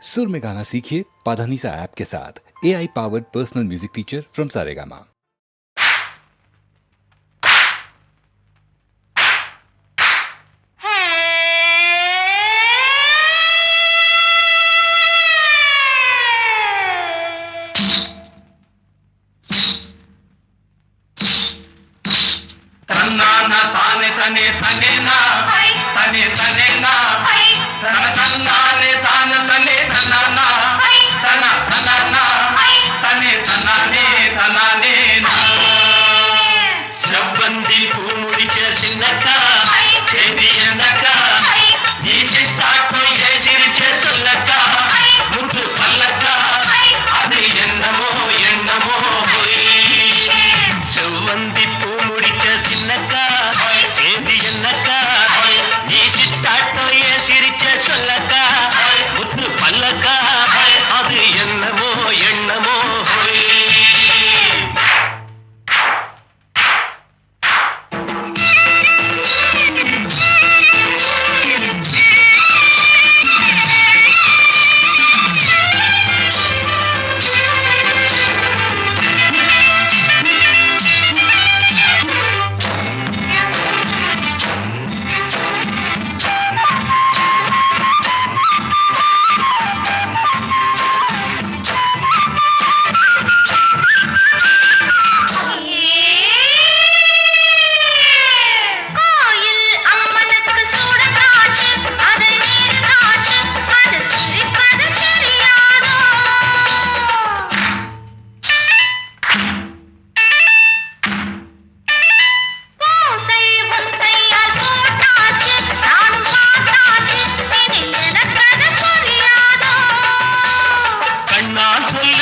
सुर में गाना सीखिए पाधानीसा ऐप के साथ। AI powered personal music teacher from Saregama. तन्नाना ताने तने तने ना तने तने ना तना तन्नाने तान तने तन्नाना तना तन्नाना तने तन्नाने तन्नाने ना शब्बंदी पूमुड़िचे सिन्नक्का सेदियनक्का नी सिट्टाट्टो ये सिरिचे सोल्लक्का मुद्दु पल्लक्का अदु एन्नमो एन्नमो शब्बंदी சின்னக்கா சேதி என்னக்கா நீ சிட்டாட்டோ ஏ சிரிச்ச சொல்லக்கா முத்து பல்லக்கா அது என்னமோ எண்ணமோ சொல்லி